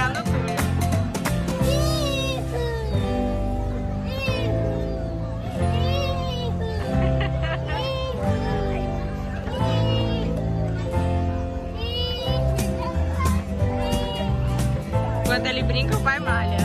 ficar no túnel. Quando ele brinca, o pai malha.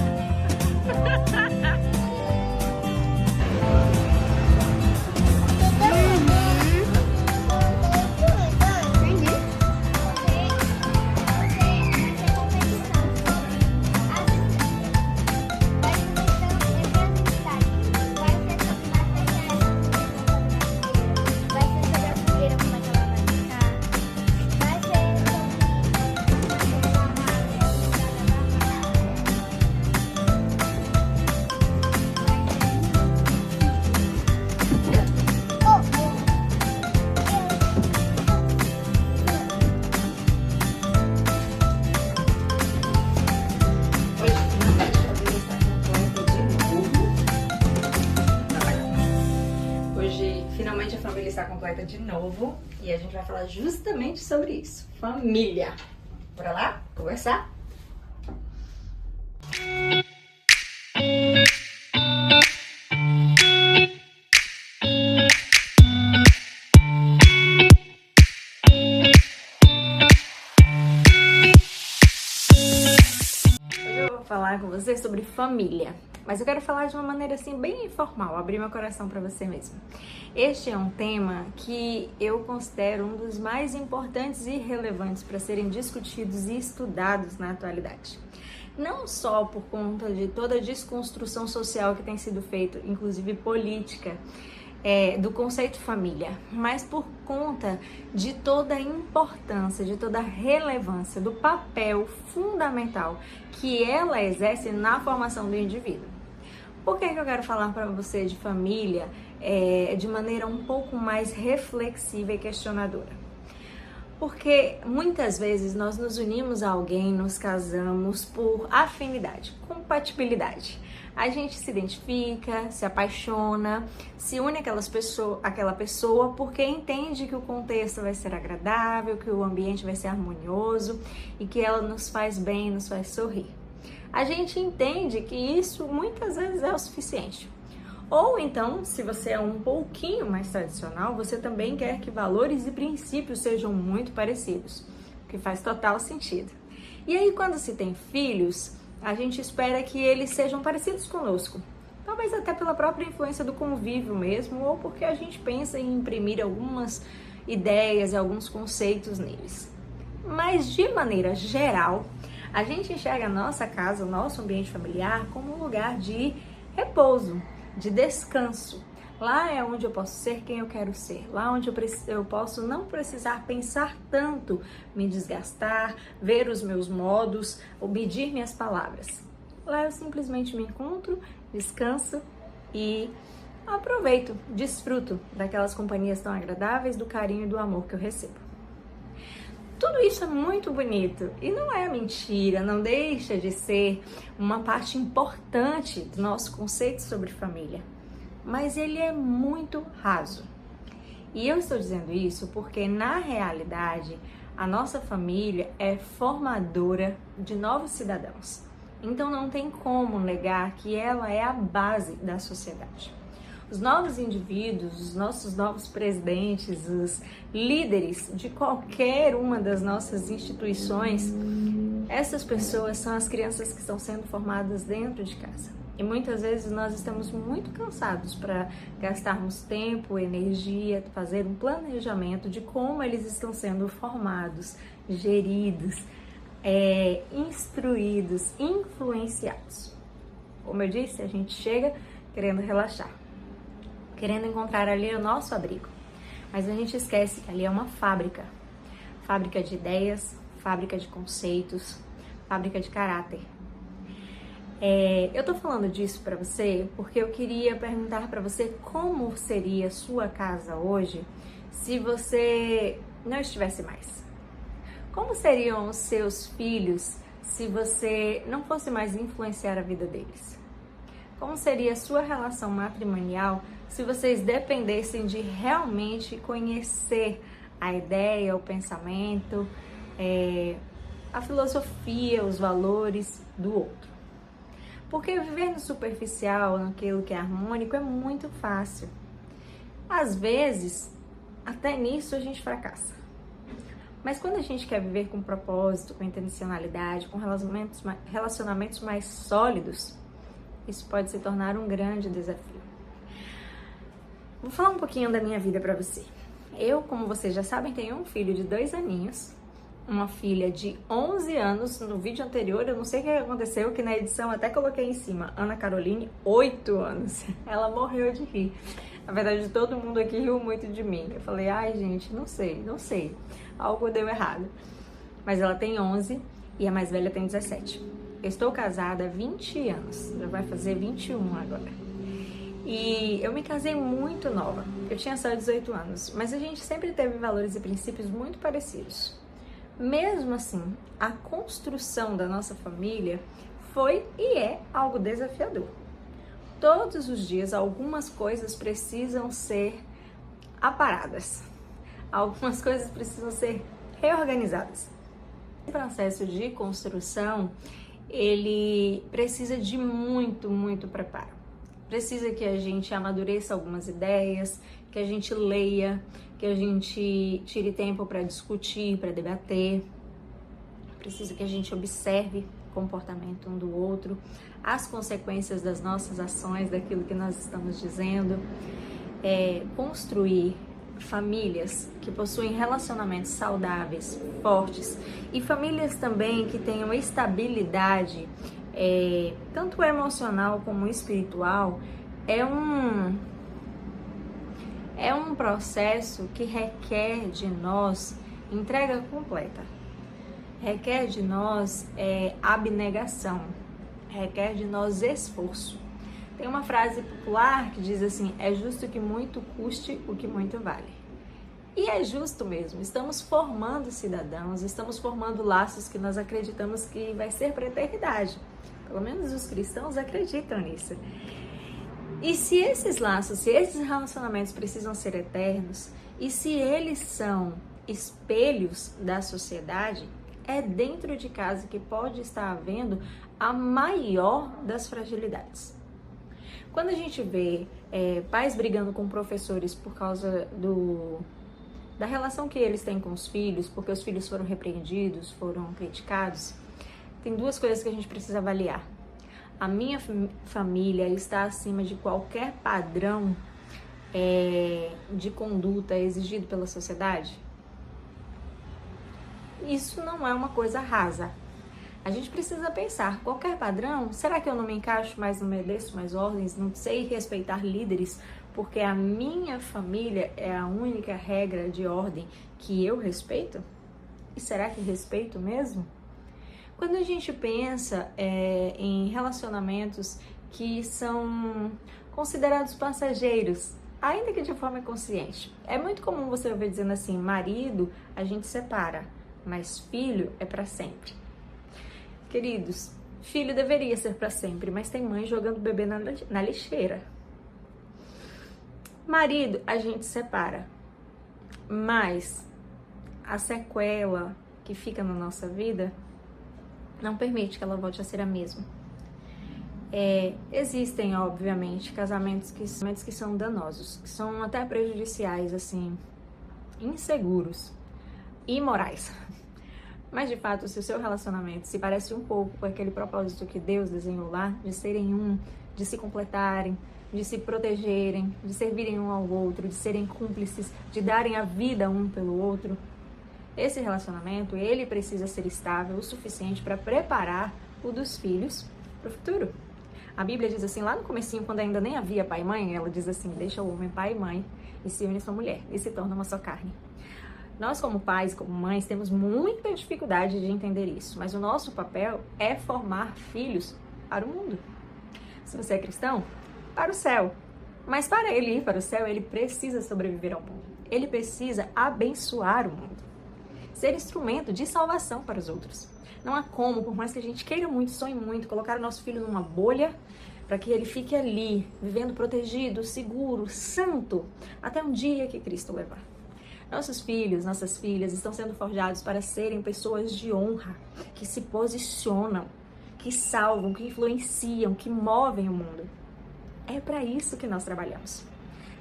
Finalmente a família está completa de novo e a gente vai falar justamente sobre isso, família. Bora lá conversar? Hoje eu vou falar com você sobre família. Mas eu quero falar de uma maneira assim bem informal, abrir meu coração para você mesmo. Este é um tema que eu considero um dos mais importantes e relevantes para serem discutidos e estudados na atualidade. Não só por conta de toda a desconstrução social que tem sido feita, inclusive política, do conceito família, mas por conta de toda a importância, de toda a relevância, do papel fundamental que ela exerce na formação do indivíduo. Por que eu quero falar para você de família de maneira um pouco mais reflexiva e questionadora? Porque muitas vezes nós nos unimos a alguém, nos casamos por afinidade, compatibilidade. A gente se identifica, se apaixona, se une àquela pessoa porque entende que o contexto vai ser agradável, que o ambiente vai ser harmonioso e que ela nos faz bem, nos faz sorrir. A gente entende que isso muitas vezes é o suficiente. Ou então, se você é um pouquinho mais tradicional, você também quer que valores e princípios sejam muito parecidos, o que faz total sentido. E aí, quando se tem filhos, a gente espera que eles sejam parecidos conosco. Talvez até pela própria influência do convívio mesmo, ou porque a gente pensa em imprimir algumas ideias e alguns conceitos neles. Mas, de maneira geral, a gente enxerga a nossa casa, o nosso ambiente familiar, como um lugar de repouso, de descanso. Lá é onde eu posso ser quem eu quero ser. Lá onde eu posso não precisar pensar tanto, me desgastar, ver os meus modos ou medir minhas palavras. Lá eu simplesmente me encontro, descanso e aproveito, desfruto daquelas companhias tão agradáveis, do carinho e do amor que eu recebo. Tudo isso é muito bonito e não é mentira, não deixa de ser uma parte importante do nosso conceito sobre família, mas ele é muito raso. E eu estou dizendo isso porque, na realidade, a nossa família é formadora de novos cidadãos. Então não tem como negar que ela é a base da sociedade. Os novos indivíduos, os nossos novos presidentes, os líderes de qualquer uma das nossas instituições, essas pessoas são as crianças que estão sendo formadas dentro de casa. E muitas vezes nós estamos muito cansados para gastarmos tempo, energia, fazer um planejamento de como eles estão sendo formados, geridos, instruídos, influenciados. Como eu disse, a gente chega querendo relaxar, querendo encontrar ali o nosso abrigo. Mas a gente esquece que ali é uma fábrica. Fábrica de ideias, fábrica de conceitos, fábrica de caráter. Eu tô falando disso pra você porque eu queria perguntar pra você como seria a sua casa hoje se você não estivesse mais. Como seriam os seus filhos se você não fosse mais influenciar a vida deles? Como seria a sua relação matrimonial se vocês dependessem de realmente conhecer a ideia, o pensamento, a filosofia, os valores do outro. Porque viver no superficial, naquilo que é harmônico, é muito fácil. Às vezes, até nisso a gente fracassa. Mas quando a gente quer viver com propósito, com intencionalidade, com relacionamentos mais sólidos, isso pode se tornar um grande desafio. Vou falar um pouquinho da minha vida para você. Eu, como vocês já sabem, tenho um filho de 2 aninhos, uma filha de 11 anos. No vídeo anterior, eu não sei o que aconteceu, que na edição até coloquei em cima, Ana Caroline, 8 anos. Ela morreu de rir. Na verdade, todo mundo aqui riu muito de mim. Eu falei, ai gente, não sei. Algo deu errado. Mas ela tem 11 e a mais velha tem 17. Eu estou casada há 20 anos, já vai fazer 21 agora. E eu me casei muito nova, eu tinha só 18 anos, mas a gente sempre teve valores e princípios muito parecidos. Mesmo assim, a construção da nossa família foi e é algo desafiador. Todos os dias, algumas coisas precisam ser aparadas, algumas coisas precisam ser reorganizadas. O processo de construção, ele precisa de muito preparo. Precisa que a gente amadureça algumas ideias, que a gente leia, que a gente tire tempo para discutir, para debater. Precisa que a gente observe o comportamento um do outro, as consequências das nossas ações, daquilo que nós estamos dizendo. Construir famílias que possuem relacionamentos saudáveis, fortes, e famílias também que tenham estabilidade, tanto emocional como espiritual, é um processo que requer de nós entrega completa, requer de nós abnegação, requer de nós esforço. Tem uma frase popular que diz assim, é justo que muito custe o que muito vale. E é justo mesmo, estamos formando cidadãos, estamos formando laços que nós acreditamos que vai ser para a eternidade. Pelo menos os cristãos acreditam nisso. E se esses laços, se esses relacionamentos precisam ser eternos, e se eles são espelhos da sociedade, é dentro de casa que pode estar havendo a maior das fragilidades. Quando a gente vê pais brigando com professores por causa da relação que eles têm com os filhos, porque os filhos foram repreendidos, foram criticados, tem 2 coisas que a gente precisa avaliar. A minha família está acima de qualquer padrão de conduta exigido pela sociedade? Isso não é uma coisa rasa. A gente precisa pensar, qualquer padrão, será que eu não me encaixo mais, não mereço mais ordens, não sei respeitar líderes, porque a minha família é a única regra de ordem que eu respeito? E será que respeito mesmo? Quando a gente pensa em relacionamentos que são considerados passageiros, ainda que de forma consciente, é muito comum você ouvir dizendo assim, marido a gente separa, mas filho é para sempre. Queridos, filho deveria ser para sempre, mas tem mãe jogando bebê na lixeira. Marido, a gente separa, mas a sequela que fica na nossa vida não permite que ela volte a ser a mesma. Existem, obviamente, casamentos que são danosos, que são até prejudiciais, assim, inseguros, imorais. Mas, de fato, se o seu relacionamento se parece um pouco com aquele propósito que Deus desenhou lá, de serem um, de se completarem, de se protegerem, de servirem um ao outro, de serem cúmplices, de darem a vida um pelo outro, esse relacionamento, ele precisa ser estável o suficiente para preparar o dos filhos para o futuro. A Bíblia diz assim, lá no comecinho, quando ainda nem havia pai e mãe, ela diz assim, deixa o homem pai e mãe e se une a sua mulher, e se torna uma só carne. Nós, como pais, como mães, temos muita dificuldade de entender isso, mas o nosso papel é formar filhos para o mundo. Se você é cristão, para o céu. Mas para ele ir para o céu, ele precisa sobreviver ao mundo. Ele precisa abençoar o mundo. Ser instrumento de salvação para os outros. Não há como, por mais que a gente queira muito, sonhe muito, colocar o nosso filho numa bolha para que ele fique ali, vivendo protegido, seguro, santo, até um dia que Cristo levar. Nossos filhos, nossas filhas estão sendo forjados para serem pessoas de honra, que se posicionam, que salvam, que influenciam, que movem o mundo. É para isso que nós trabalhamos.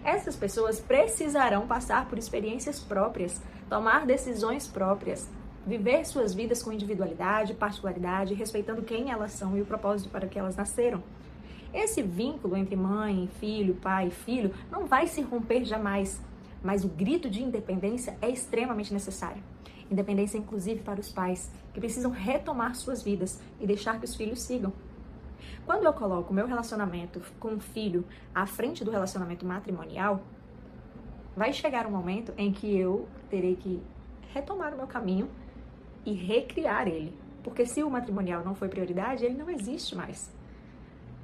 Essas pessoas precisarão passar por experiências próprias, tomar decisões próprias, viver suas vidas com individualidade, particularidade, respeitando quem elas são e o propósito para que elas nasceram. Esse vínculo entre mãe, filho, pai e filho não vai se romper jamais, mas o grito de independência é extremamente necessário. Independência inclusive para os pais, que precisam retomar suas vidas e deixar que os filhos sigam. Quando eu coloco o meu relacionamento com o filho à frente do relacionamento matrimonial, vai chegar um momento em que eu terei que retomar o meu caminho e recriar ele. Porque se o matrimonial não foi prioridade, ele não existe mais.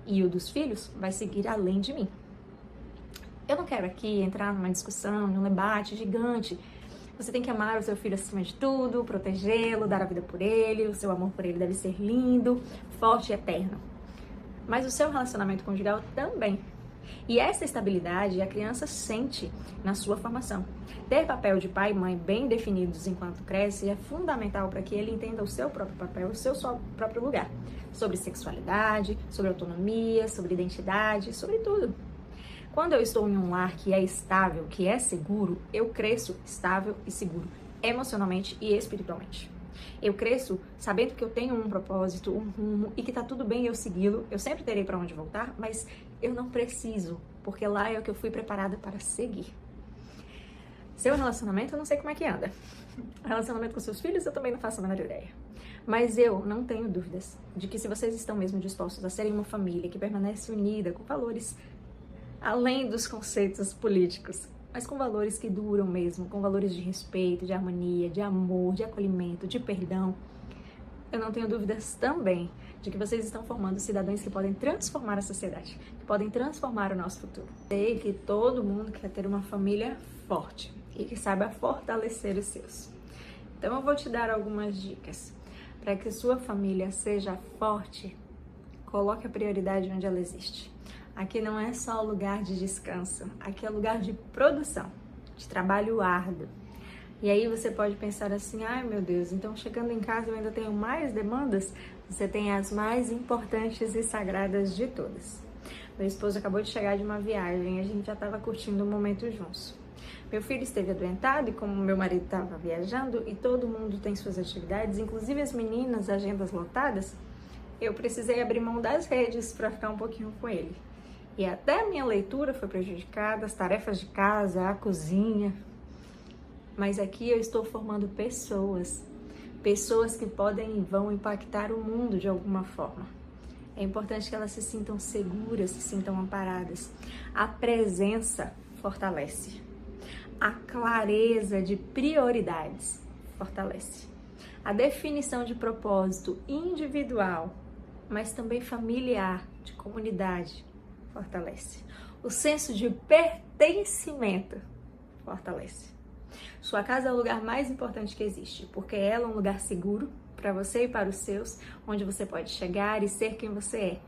E o dos filhos vai seguir além de mim. Eu não quero aqui entrar numa discussão, num debate gigante. Você tem que amar o seu filho acima de tudo, protegê-lo, dar a vida por ele, o seu amor por ele deve ser lindo, forte e eterno. Mas o seu relacionamento conjugal também. E essa estabilidade a criança sente na sua formação. Ter papel de pai e mãe bem definidos enquanto cresce é fundamental para que ele entenda o seu próprio papel, o seu próprio lugar. Sobre sexualidade, sobre autonomia, sobre identidade, sobre tudo. Quando eu estou em um lar que é estável, que é seguro, eu cresço estável e seguro, emocionalmente e espiritualmente. Eu cresço sabendo que eu tenho um propósito, um rumo e que tá tudo bem eu segui-lo. Eu sempre terei para onde voltar, mas eu não preciso, porque lá é o que eu fui preparada para seguir. Seu relacionamento, eu não sei como é que anda. Relacionamento com seus filhos, eu também não faço a menor ideia. Mas eu não tenho dúvidas de que se vocês estão mesmo dispostos a serem uma família que permanece unida, com valores além dos conceitos políticos, mas com valores que duram mesmo, com valores de respeito, de harmonia, de amor, de acolhimento, de perdão, eu não tenho dúvidas também de que vocês estão formando cidadãos que podem transformar a sociedade, que podem transformar o nosso futuro. Sei que todo mundo quer ter uma família forte e que saiba fortalecer os seus. Então eu vou te dar algumas dicas para que sua família seja forte. Coloque a prioridade onde ela existe. Aqui não é só lugar de descanso, aqui é lugar de produção, de trabalho árduo. E aí você pode pensar assim, ai meu Deus, então chegando em casa eu ainda tenho mais demandas? Você tem as mais importantes e sagradas de todas. Meu esposo acabou de chegar de uma viagem, a gente já estava curtindo um momento juntos. Meu filho esteve adoentado e como meu marido estava viajando e todo mundo tem suas atividades, inclusive as meninas, agendas lotadas, eu precisei abrir mão das redes para ficar um pouquinho com ele. E até a minha leitura foi prejudicada, as tarefas de casa, a cozinha. Mas aqui eu estou formando pessoas que podem e vão impactar o mundo de alguma forma. É importante que elas se sintam seguras, se sintam amparadas. A presença fortalece. A clareza de prioridades fortalece. A definição de propósito individual, mas também familiar, de comunidade, fortalece. O senso de pertencimento fortalece. Sua casa é o lugar mais importante que existe, porque ela é um lugar seguro para você e para os seus, onde você pode chegar e ser quem você é.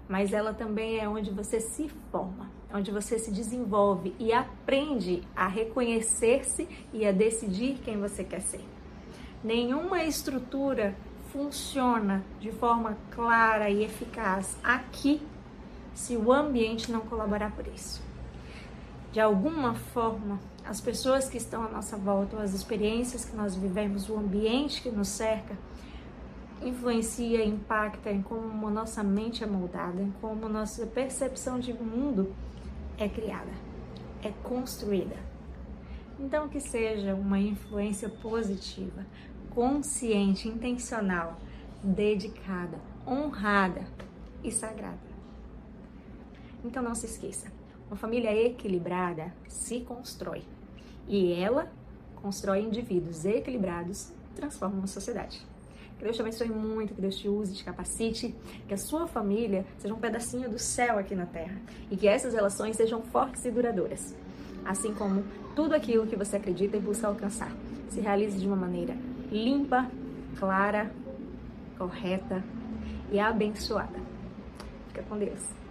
Mas ela também é onde você se forma, onde você se desenvolve e aprende a reconhecer-se e a decidir quem você quer ser. Nenhuma estrutura funciona de forma clara e eficaz aqui se o ambiente não colaborar por isso. De alguma forma, as pessoas que estão à nossa volta, as experiências que nós vivemos, o ambiente que nos cerca, influencia, impacta em como a nossa mente é moldada, em como a nossa percepção de mundo é criada, é construída. Então, que seja uma influência positiva, consciente, intencional, dedicada, honrada e sagrada. Então não se esqueça, uma família equilibrada se constrói e ela constrói indivíduos equilibrados e transforma uma sociedade. Que Deus te abençoe muito, que Deus te use, te capacite, que a sua família seja um pedacinho do céu aqui na terra e que essas relações sejam fortes e duradouras, assim como tudo aquilo que você acredita e busca alcançar se realize de uma maneira limpa, clara, correta e abençoada. Fica com Deus.